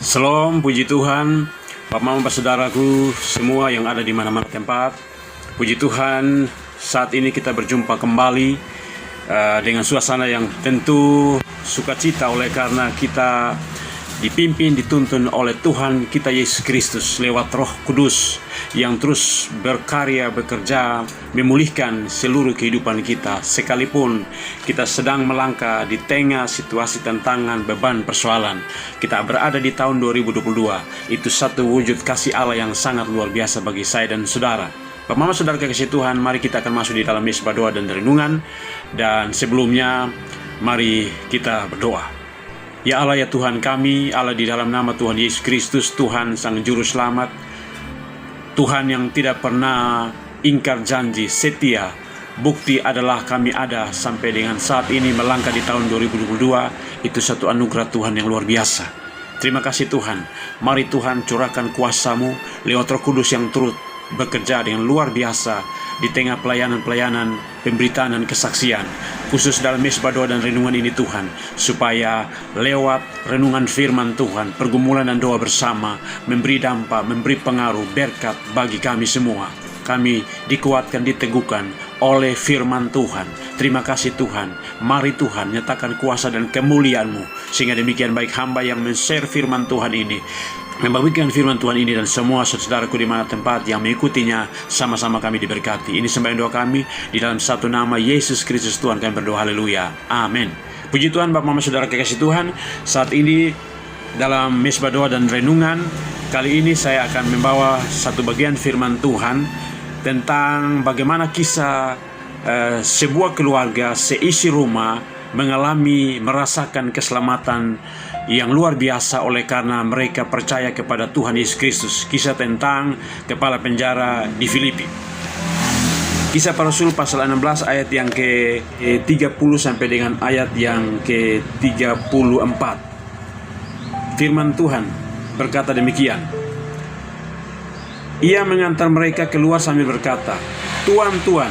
Shalom, puji Tuhan, Bapak Mama, saudaraku semua yang ada di mana-mana tempat. Puji Tuhan, saat ini kita berjumpa kembali dengan suasana yang tentu sukacita oleh karena kita dipimpin, dituntun oleh Tuhan kita Yesus Kristus lewat Roh Kudus yang terus berkarya, bekerja, memulihkan seluruh kehidupan kita. Sekalipun kita sedang melangkah di tengah situasi tantangan, beban, persoalan, kita berada di tahun 2022. Itu satu wujud kasih Allah yang sangat luar biasa bagi saya dan saudara. Bapak Mama saudara kekasih Tuhan, mari kita akan masuk di dalam misbah doa dan renungan. Dan sebelumnya, mari kita berdoa. Ya Allah, ya Tuhan kami, Allah di dalam nama Tuhan Yesus Kristus, Tuhan Sang Juru Selamat, Tuhan yang tidak pernah ingkar janji, setia. Bukti adalah kami ada sampai dengan saat ini melangkah di tahun 2022. Itu satu anugerah Tuhan yang luar biasa. Terima kasih Tuhan. Mari Tuhan curahkan kuasa-Mu lewat Roh Kudus yang turut bekerja dengan luar biasa di tengah pelayanan-pelayanan, pemberitaan dan kesaksian, khusus dalam misbah doa dan renungan ini Tuhan, supaya lewat renungan firman Tuhan, pergumulan dan doa bersama, memberi dampak, memberi pengaruh, berkat bagi kami semua. Kami dikuatkan, diteguhkan oleh firman Tuhan. Terima kasih Tuhan. Mari Tuhan nyatakan kuasa dan kemuliaan-Mu, sehingga demikian baik hamba yang men-share firman Tuhan ini, membagikan firman Tuhan ini, dan semua saudaraku di mana tempat yang mengikutinya, sama-sama kami diberkati. Ini sembahyang doa kami di dalam satu nama Yesus Kristus Tuhan kami berdoa, haleluya, amin. Puji Tuhan, Bapak Mama saudara kekasih Tuhan. Saat ini dalam misbah doa dan renungan kali ini saya akan membawa satu bagian firman Tuhan tentang bagaimana kisah sebuah keluarga, seisi rumah merasakan keselamatan yang luar biasa oleh karena mereka percaya kepada Tuhan Yesus Kristus. Kisah tentang kepala penjara di Filipi. Kisah Para Rasul pasal 16 ayat yang ke-30 sampai dengan ayat yang ke-34. Firman Tuhan berkata demikian. Ia mengantar mereka keluar sambil berkata, "Tuan, Tuan,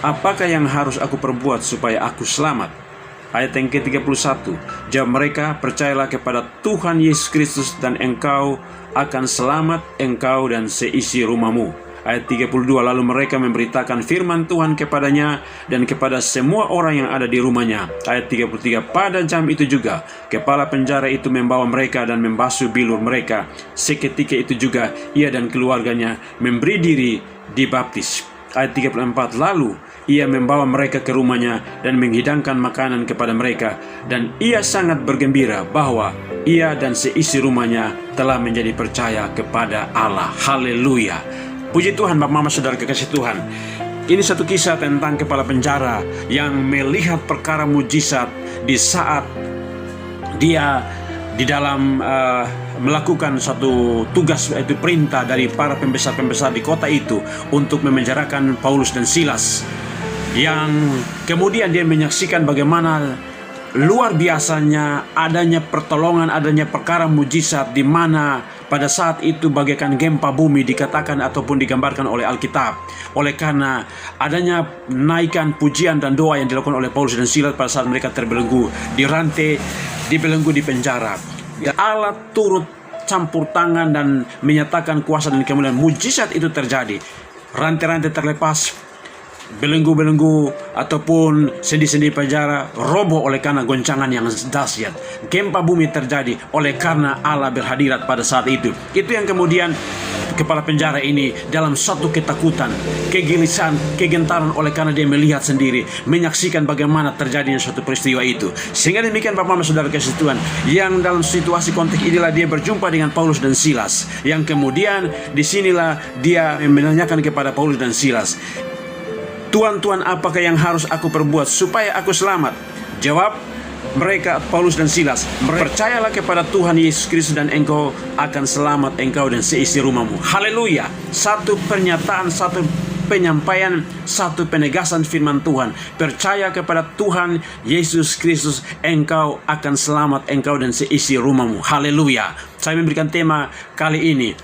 apakah yang harus aku perbuat supaya aku selamat?" Ayat yang ke-31, jawab mereka, "Percayalah kepada Tuhan Yesus Kristus dan engkau akan selamat, engkau dan seisi rumahmu." Ayat 32, lalu mereka memberitakan firman Tuhan kepadanya dan kepada semua orang yang ada di rumahnya. Ayat 33, pada jam itu juga kepala penjara itu membawa mereka dan membasuh bilur mereka. Seketika itu juga ia dan keluarganya memberi diri dibaptis. Ayat 34, lalu ia membawa mereka ke rumahnya dan menghidangkan makanan kepada mereka. Dan ia sangat bergembira bahwa ia dan seisi rumahnya telah menjadi percaya kepada Allah. Haleluya. Puji Tuhan, Bapak Mama saudara kekasih Tuhan. Ini satu kisah tentang kepala penjara yang melihat perkara mujizat di saat dia di dalam melakukan suatu tugas, yaitu perintah dari para pembesar-pembesar di kota itu untuk memenjarakan Paulus dan Silas. Yang kemudian dia menyaksikan bagaimana luar biasanya adanya pertolongan, adanya perkara mujizat, di mana pada saat itu bagaikan gempa bumi dikatakan ataupun digambarkan oleh Alkitab. Oleh karena adanya naikan pujian dan doa yang dilakukan oleh Paulus dan Silas pada saat mereka terbelenggu di rantai, dibelenggu di penjara. Allah turut campur tangan dan menyatakan kuasa dan kemuliaan. Mujizat itu terjadi. Rantai-rantai terlepas, belenggu-belenggu ataupun sendi-sendi penjara roboh oleh karena goncangan yang dahsyat. Gempa bumi terjadi oleh karena Allah berhadirat pada saat itu. Itu yang kemudian kepala penjara ini dalam satu ketakutan, kegelisahan, kegentaran oleh karena dia melihat sendiri, menyaksikan bagaimana terjadinya suatu peristiwa itu. Sehingga demikian Bapak Mama saudara kasih Tuhan, yang dalam situasi konteks inilah dia berjumpa dengan Paulus dan Silas. Yang kemudian disinilah dia menanyakan kepada Paulus dan Silas, "Tuan, Tuan, apakah yang harus aku perbuat supaya aku selamat?" Jawab mereka, Paulus dan Silas, "Percayalah kepada Tuhan Yesus Kristus dan engkau akan selamat, engkau dan seisi rumahmu." Haleluya. Satu pernyataan, satu penyampaian, satu penegasan firman Tuhan. Percaya kepada Tuhan Yesus Kristus, engkau akan selamat, engkau dan seisi rumahmu. Haleluya. Saya memberikan tema kali ini,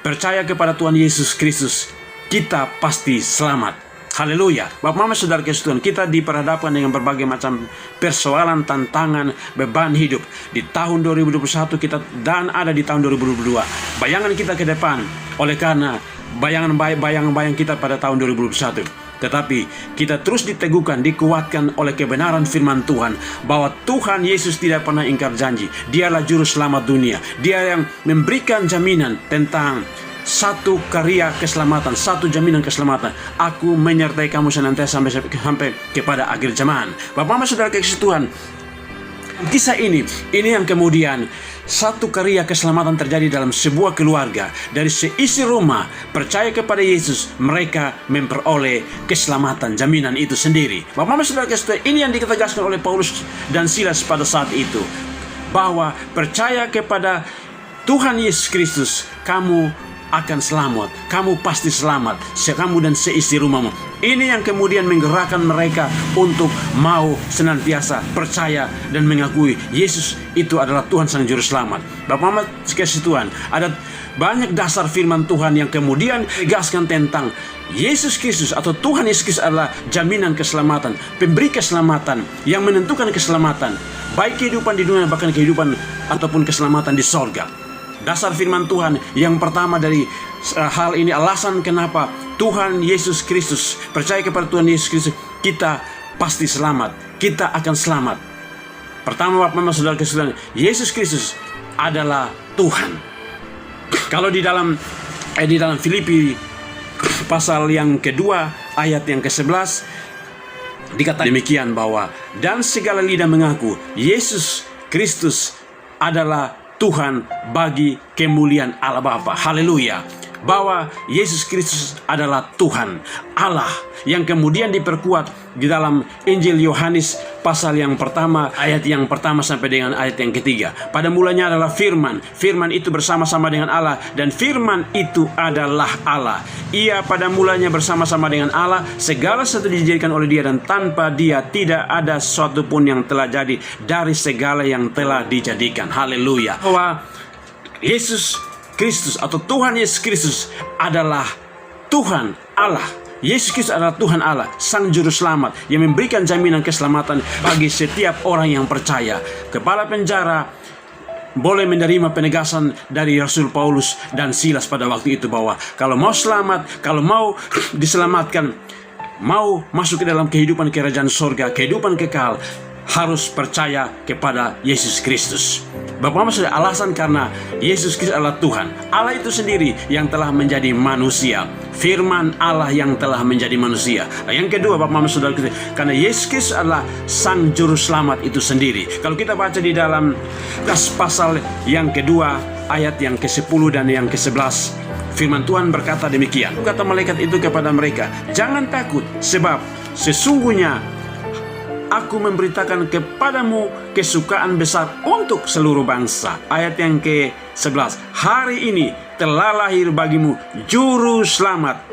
percaya kepada Tuhan Yesus Kristus, kita pasti selamat. Haleluya. Bapak Mama Saudara kasih Tuhan, kita diperhadapkan dengan berbagai macam persoalan, tantangan, beban hidup di tahun 2021 kita dan ada di tahun 2022. Bayangan kita ke depan oleh karena bayang-bayang kita pada tahun 2021. Tetapi kita terus diteguhkan, dikuatkan oleh kebenaran firman Tuhan bahwa Tuhan Yesus tidak pernah ingkar janji. Dialah juru selamat dunia. Dia yang memberikan jaminan tentang satu karya keselamatan, satu jaminan keselamatan. Aku menyertai kamu senantiasa sampai kepada akhir zaman. Bapak Mama Saudara kasih Tuhan, kisah ini yang kemudian satu karya keselamatan terjadi dalam sebuah keluarga. Dari seisi rumah percaya kepada Yesus, mereka memperoleh keselamatan, jaminan itu sendiri. Bapak Mama Saudara kasih Tuhan, ini yang ditegaskan oleh Paulus dan Silas pada saat itu, bahwa percaya kepada Tuhan Yesus Kristus, kamu akan selamat, kamu pasti selamat, kamu dan seisi rumahmu. Ini yang kemudian menggerakkan mereka untuk mau senantiasa percaya dan mengakui Yesus itu adalah Tuhan Sang Juru Selamat. Bapak Mama kasih Tuhan, ada banyak dasar firman Tuhan yang kemudian tegaskan tentang Yesus Kristus atau Tuhan Yesus Kristus adalah jaminan keselamatan, pemberi keselamatan yang menentukan keselamatan, baik kehidupan di dunia bahkan kehidupan ataupun keselamatan di sorga. Dasar firman Tuhan yang pertama dari hal ini, alasan kenapa Tuhan Yesus Kristus, percaya kepada Tuhan Yesus Kristus, kita pasti selamat, kita akan selamat. Pertama, Bapak Mama Saudara sekalian, Yesus Kristus adalah Tuhan. Kalau di dalam Filipi pasal yang kedua ayat yang ke-11 dikatakan demikian, bahwa dan segala lidah mengaku Yesus Kristus adalah Tuhan bagi kemuliaan Allah Bapa. Haleluya. Bahwa Yesus Kristus adalah Tuhan Allah, yang kemudian diperkuat di dalam Injil Yohanes pasal yang pertama, ayat yang pertama sampai dengan ayat yang ketiga. Pada mulanya adalah firman, firman itu bersama-sama dengan Allah, dan firman itu adalah Allah. Ia pada mulanya bersama-sama dengan Allah, segala sesuatu dijadikan oleh Dia, dan tanpa Dia tidak ada sesuatu pun yang telah jadi dari segala yang telah dijadikan. Haleluya. Bahwa Yesus Kristus atau Tuhan Yesus Kristus adalah Tuhan Allah. Yesus Kristus adalah Tuhan Allah, Sang Juru Selamat yang memberikan jaminan keselamatan bagi setiap orang yang percaya. Kepala penjara boleh menerima penegasan dari Rasul Paulus dan Silas pada waktu itu, bahwa kalau mau selamat, kalau mau diselamatkan, mau masuk ke dalam kehidupan kerajaan surga, kehidupan kekal, harus percaya kepada Yesus Kristus. Bapak Mama Saudara, alasan karena Yesus Kristus adalah Tuhan. Allah itu sendiri yang telah menjadi manusia. Firman Allah yang telah menjadi manusia. Nah, yang kedua, Bapak Mama Saudara, karena Yesus Kristus adalah Sang Juru Selamat itu sendiri. Kalau kita baca di dalam pasal yang kedua ayat yang ke-10 dan yang ke-11, firman Tuhan berkata demikian. Kata malaikat itu kepada mereka, jangan takut, sebab sesungguhnya aku memberitakan kepadamu kesukaan besar untuk seluruh bangsa. Ayat yang ke-11. Hari ini telah lahir bagimu Juru Selamat,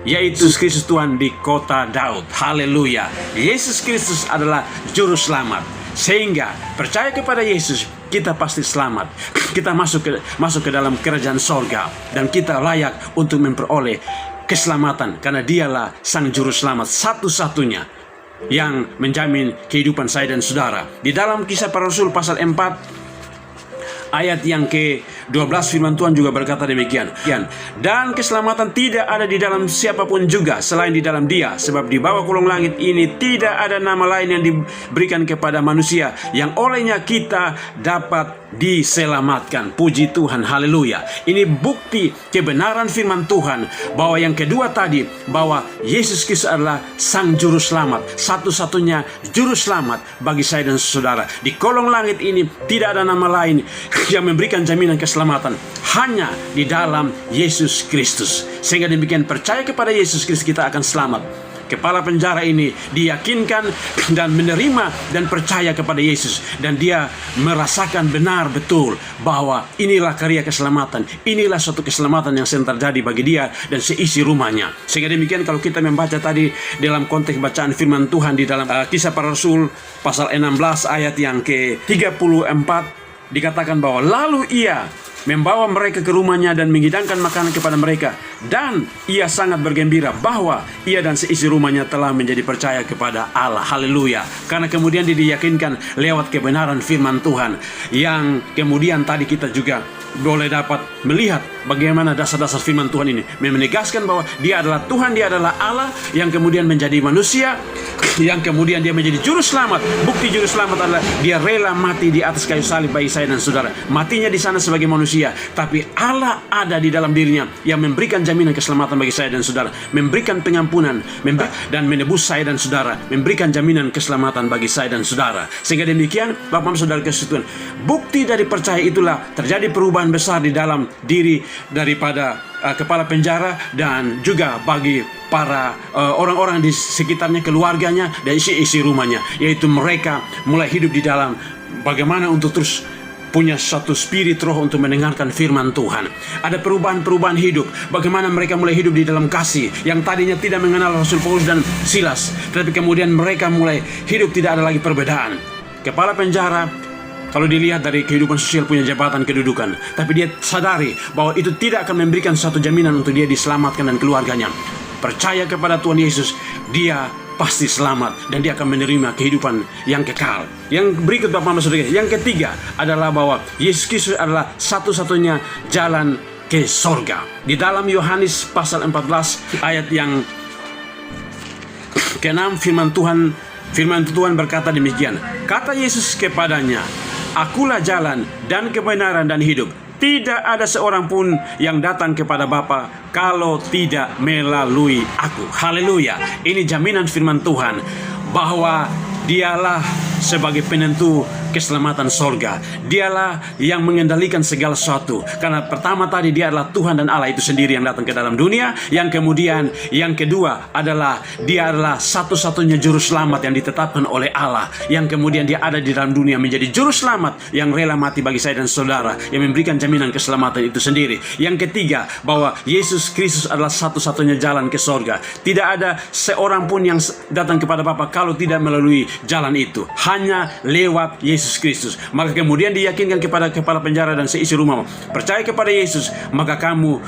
yaitu Kristus Tuhan di kota Daud. Haleluya. Yesus Kristus adalah Juru Selamat. Sehingga percaya kepada Yesus, kita pasti selamat. Kita masuk ke dalam kerajaan sorga, dan kita layak untuk memperoleh keselamatan, karena Dialah Sang Juru Selamat satu-satunya yang menjamin kehidupan saya dan saudara. Di dalam Kisah Para Rasul pasal 4 ayat yang ke-12 firman Tuhan juga berkata demikian. Dan keselamatan tidak ada di dalam siapapun juga selain di dalam Dia, sebab di bawah kolong langit ini tidak ada nama lain yang diberikan kepada manusia yang olehnya kita dapat diselamatkan. Puji Tuhan, haleluya. Ini bukti kebenaran firman Tuhan, bahwa yang kedua tadi, bahwa Yesus Kristus adalah Sang Juru Selamat, satu-satunya Juru Selamat bagi saya dan saudara. Di kolong langit ini tidak ada nama lain yang memberikan jaminan keselamatan, hanya di dalam Yesus Kristus. Sehingga demikian, percaya kepada Yesus Kristus, kita akan selamat. Kepala penjara ini diyakinkan dan menerima dan percaya kepada Yesus, dan dia merasakan benar betul bahwa inilah karya keselamatan, inilah suatu keselamatan yang sedang terjadi bagi dia dan seisi rumahnya. Sehingga demikian, kalau kita membaca tadi dalam konteks bacaan firman Tuhan di dalam Kisah Para Rasul pasal 16 ayat yang ke-34, dikatakan bahwa lalu ia membawa mereka ke rumahnya dan menghidangkan makanan kepada mereka. Dan ia sangat bergembira bahwa ia dan seisi rumahnya telah menjadi percaya kepada Allah. Haleluya. Karena kemudian diyakinkan lewat kebenaran firman Tuhan, yang kemudian tadi kita juga boleh dapat melihat bagaimana dasar-dasar firman Tuhan ini menegaskan bahwa dia adalah Tuhan, dia adalah Allah yang kemudian menjadi manusia, yang kemudian dia menjadi juru selamat. Bukti juru selamat adalah dia rela mati di atas kayu salib bagi saya dan saudara. Matinya di sana sebagai manusia, tapi Allah ada di dalam dirinya yang memberikan jaminan keselamatan bagi saya dan saudara, memberikan pengampunan dan menebus saya dan saudara, memberikan jaminan keselamatan bagi saya dan saudara. Sehingga demikian Bapak Saudara Tuhan, bukti dari percaya itulah terjadi perubahan besar di dalam diri daripada kepala penjara dan juga bagi para orang-orang di sekitarnya, keluarganya dan isi rumahnya, yaitu mereka mulai hidup di dalam bagaimana untuk terus punya satu spirit roh untuk mendengarkan firman Tuhan. Ada perubahan-perubahan hidup, bagaimana mereka mulai hidup di dalam kasih, yang tadinya tidak mengenal Rasul Paulus dan Silas, tapi kemudian mereka mulai hidup tidak ada lagi perbedaan. Kepala penjara kalau dilihat dari kehidupan sosial punya jabatan kedudukan, tapi dia sadari bahwa itu tidak akan memberikan satu jaminan untuk dia diselamatkan dan keluarganya. Percaya kepada Tuhan Yesus, dia pasti selamat dan dia akan menerima kehidupan yang kekal. Yang berikut Bapak Saudara, yang ketiga adalah bahwa Yesus Kristus adalah satu-satunya jalan ke sorga. Di dalam Yohanes pasal 14 ayat yang ke-6 firman Tuhan berkata demikian. Kata Yesus kepadanya, Akulah jalan dan kebenaran dan hidup. Tidak ada seorang pun yang datang kepada Bapa kalau tidak melalui aku. Haleluya. Ini jaminan firman Tuhan bahwa dialah sebagai penentu keselamatan sorga. Dialah yang mengendalikan segala sesuatu. Karena pertama tadi dia adalah Tuhan dan Allah itu sendiri yang datang ke dalam dunia. Yang kemudian yang kedua adalah dia adalah satu-satunya juru selamat yang ditetapkan oleh Allah. Yang kemudian dia ada di dalam dunia menjadi juru selamat yang rela mati bagi saya dan saudara, yang memberikan jaminan keselamatan itu sendiri. Yang ketiga, bahwa Yesus Kristus adalah satu-satunya jalan ke sorga. Tidak ada seorang pun yang datang kepada Bapa kalau tidak melalui jalan itu, hanya lewat Yesus Kristus. Maka kemudian diyakinkan kepada kepala penjara dan seisi rumahmu, percaya kepada Yesus, maka kamu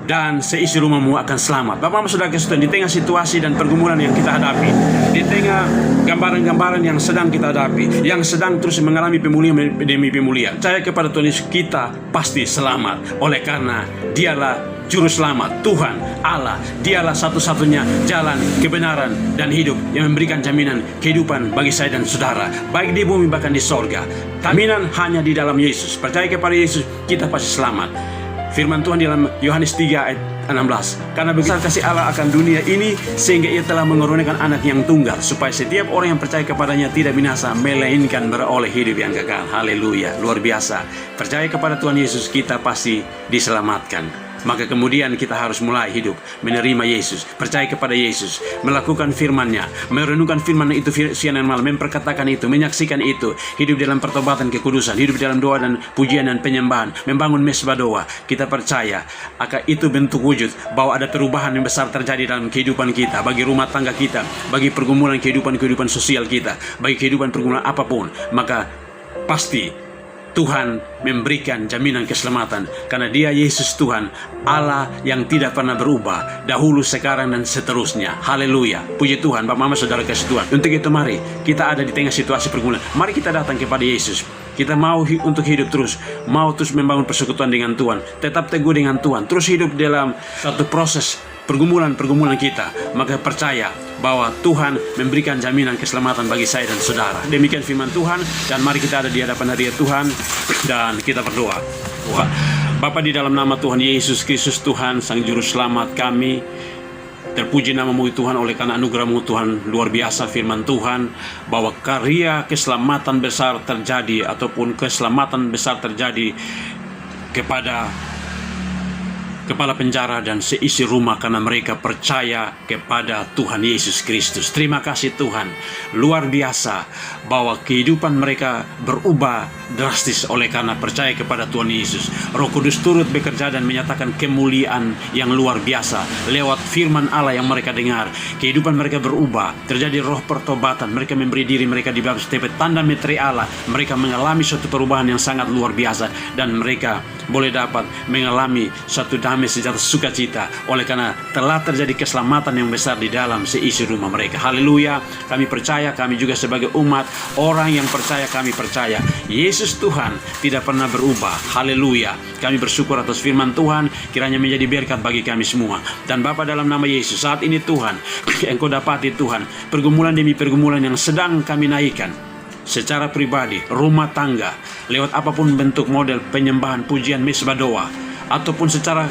dan seisi rumahmu akan selamat. Bapak Saudara Kristen, di tengah situasi dan pergumulan yang kita hadapi, di tengah gambaran-gambaran yang sedang kita hadapi, yang sedang terus mengalami pemulihan demi pemulihan, percaya kepada Tuhan Yesus, kita pasti selamat. Oleh karena dialah Juru Selamat, Tuhan Allah. Dialah satu-satunya jalan, kebenaran, dan hidup yang memberikan jaminan kehidupan bagi saya dan saudara, baik di bumi bahkan di sorga. Jaminan hanya di dalam Yesus. Percaya kepada Yesus, kita pasti selamat. Firman Tuhan dalam Yohanes 3 ayat 16. Karena besar kasih Allah akan dunia ini, sehingga ia telah mengorbankan anak yang tunggal, supaya setiap orang yang percaya kepadanya tidak binasa, melainkan beroleh hidup yang kekal. Haleluya, luar biasa. Percaya kepada Tuhan Yesus, kita pasti diselamatkan. Maka kemudian kita harus mulai hidup menerima Yesus, percaya kepada Yesus, melakukan firman-Nya, merenungkan firman itu siang dan malam, memperkatakan itu, menyaksikan itu, hidup dalam pertobatan kekudusan, hidup dalam doa dan pujian dan penyembahan, membangun mesbah doa. Kita percaya akan itu bentuk wujud bahwa ada perubahan yang besar terjadi dalam kehidupan kita, bagi rumah tangga kita, bagi pergumulan kehidupan sosial kita, bagi kehidupan pergumulan apapun. Maka pasti Tuhan memberikan jaminan keselamatan, karena Dia Yesus Tuhan Allah yang tidak pernah berubah, dahulu, sekarang, dan seterusnya. Haleluya, puji Tuhan. Bapak Mama Saudara kasih Tuhan, untuk itu mari kita ada di tengah situasi pergumulan, mari kita datang kepada Yesus. Kita mau untuk hidup terus, mau terus membangun persekutuan dengan Tuhan, tetap teguh dengan Tuhan, terus hidup dalam satu proses pergumulan kita. Maka percaya bahwa Tuhan memberikan jaminan keselamatan bagi saya dan saudara. Demikian firman Tuhan, dan mari kita ada di hadapan hadirat Tuhan dan kita berdoa. Bapa, di dalam nama Tuhan Yesus Kristus, Tuhan Sang Juru Selamat kami, terpuji namamu Tuhan, oleh karena anugerahmu Tuhan luar biasa. Firman Tuhan bahwa karya keselamatan besar terjadi, ataupun keselamatan besar terjadi kepada kepala penjara dan seisi rumah, karena mereka percaya kepada Tuhan Yesus Kristus. Terima kasih Tuhan, luar biasa bahwa kehidupan mereka berubah drastis oleh karena percaya kepada Tuhan Yesus. Roh Kudus turut bekerja dan menyatakan kemuliaan yang luar biasa lewat firman Allah yang mereka dengar. Kehidupan mereka berubah, terjadi roh pertobatan, mereka memberi diri mereka di bawah setiap tanda metri Allah. Mereka mengalami suatu perubahan yang sangat luar biasa, dan mereka boleh dapat mengalami satu damai sejahtera sukacita, oleh karena telah terjadi keselamatan yang besar di dalam seisi rumah mereka. Haleluya. Kami percaya, kami juga sebagai umat orang yang percaya, kami percaya Yesus Tuhan tidak pernah berubah. Haleluya. Kami bersyukur atas firman Tuhan, kiranya menjadi berkat bagi kami semua. Dan Bapa, dalam nama Yesus, saat ini Tuhan, Engkau dapati Tuhan pergumulan demi pergumulan yang sedang kami naikkan secara pribadi, rumah tangga, lewat apapun bentuk model penyembahan, pujian, misbah, doa, ataupun secara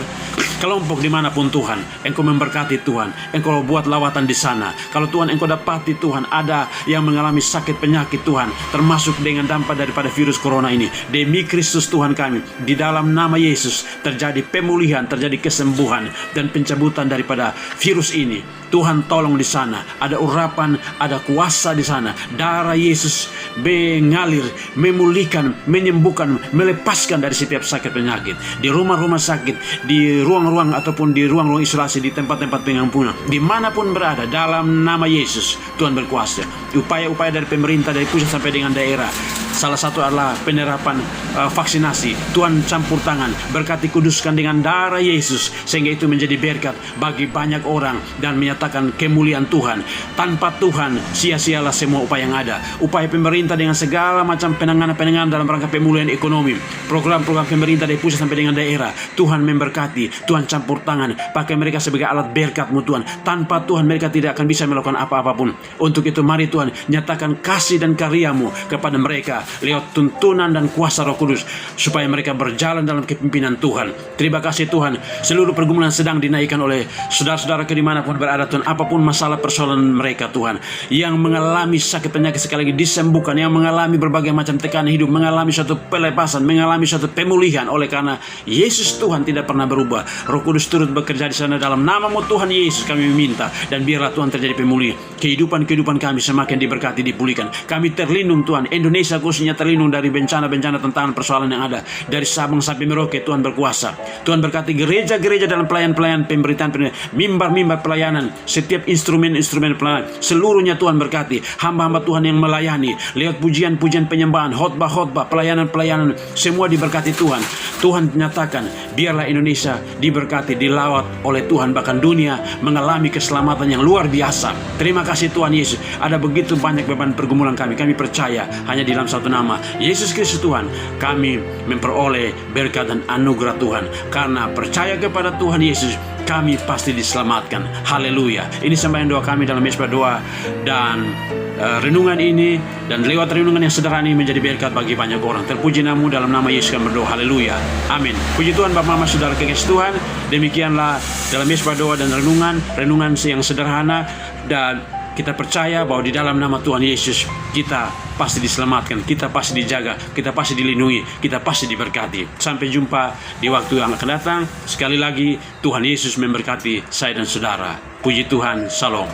kelompok dimanapun Tuhan, Engkau memberkati Tuhan, Engkau buat lawatan di sana. Kalau Tuhan Engkau dapati Tuhan ada yang mengalami sakit penyakit Tuhan, termasuk dengan dampak daripada virus corona ini, demi Kristus Tuhan kami, di dalam nama Yesus terjadi pemulihan, terjadi kesembuhan dan pencabutan daripada virus ini. Tuhan tolong di sana, ada urapan, ada kuasa di sana. Darah Yesus mengalir, memulihkan, menyembuhkan, melepaskan dari setiap sakit penyakit. Di rumah-rumah sakit, di ruang-ruang ataupun di ruang-ruang isolasi, di tempat-tempat pengampunan, dimanapun berada, dalam nama Yesus Tuhan berkuasa. Upaya-upaya dari pemerintah, dari pusat sampai dengan daerah, salah satu adalah penerapan vaksinasi. Tuhan campur tangan, berkati, kuduskan dengan darah Yesus, sehingga itu menjadi berkat bagi banyak orang dan menyatakan kemuliaan Tuhan. Tanpa Tuhan, sia-sialah semua upaya yang ada. Upaya pemerintah dengan segala macam penanganan-penanganan dalam rangka pemulihan ekonomi, program-program pemerintah dari pusat sampai dengan daerah, Tuhan memberkati, Tuhan campur tangan, pakai mereka sebagai alat berkat-Mu Tuhan. Tanpa Tuhan mereka tidak akan bisa melakukan apa-apapun. Untuk itu mari Tuhan nyatakan kasih dan karya-Mu kepada mereka lewat tuntunan dan kuasa Roh Kudus, supaya mereka berjalan dalam kepimpinan Tuhan. Terima kasih Tuhan, seluruh pergumulan sedang dinaikkan oleh saudara-saudara dimanapun berada Tuhan. Apapun masalah persoalan mereka Tuhan, yang mengalami sakit penyakit sekali lagi disembuhkan, yang mengalami berbagai macam tekanan hidup, mengalami suatu pelepasan, mengalami suatu pemulihan, oleh karena Yesus Tuhan tidak pernah berubah. Roh Kudus turut bekerja di sana. Dalam nama-Mu Tuhan Yesus kami meminta, dan biarlah Tuhan terjadi pemulihan. Kehidupan kami semakin diberkati, dipulihkan. Kami terlindung Tuhan, Indonesia khususnya terlindung dari bencana-bencana, tantangan, persoalan yang ada dari Sabang sampai Merauke. Tuhan berkuasa. Tuhan berkati gereja-gereja dalam pelayan-pelayan pemberitaan, mimbar-mimbar pelayanan, setiap instrumen-instrumen pelayanan, seluruhnya Tuhan berkati. Hamba-hamba Tuhan yang melayani lewat pujian-pujian, penyembahan, khotbah-khotbah, pelayanan-pelayanan, semua diberkati Tuhan. Tuhan nyatakan, biarlah Indonesia diberkati, dilawat oleh Tuhan, bahkan dunia mengalami keselamatan yang luar biasa. Terima kasih Tuhan Yesus. Ada begitu banyak beban pergumulan kami percaya hanya di dalam satu nama, Yesus Kristus Tuhan, kami memperoleh berkat dan anugerah Tuhan. Karena percaya kepada Tuhan Yesus, kami pasti diselamatkan. Haleluya. Ini sembahyang doa kami dalam mesbah doa dan renungan ini, dan lewat renungan yang sederhana ini menjadi berkat bagi banyak orang. Terpuji nama-Mu, dalam nama Yesus kami berdoa. Haleluya. Amin. Puji Tuhan Bapak, Mama, Saudara kekasih Tuhan. Demikianlah dalam mesbah doa dan renungan yang sederhana, dan kita percaya bahwa di dalam nama Tuhan Yesus kita pasti diselamatkan, kita pasti dijaga, kita pasti dilindungi, kita pasti diberkati. Sampai jumpa di waktu yang akan datang. Sekali lagi Tuhan Yesus memberkati saya dan saudara. Puji Tuhan. Shalom.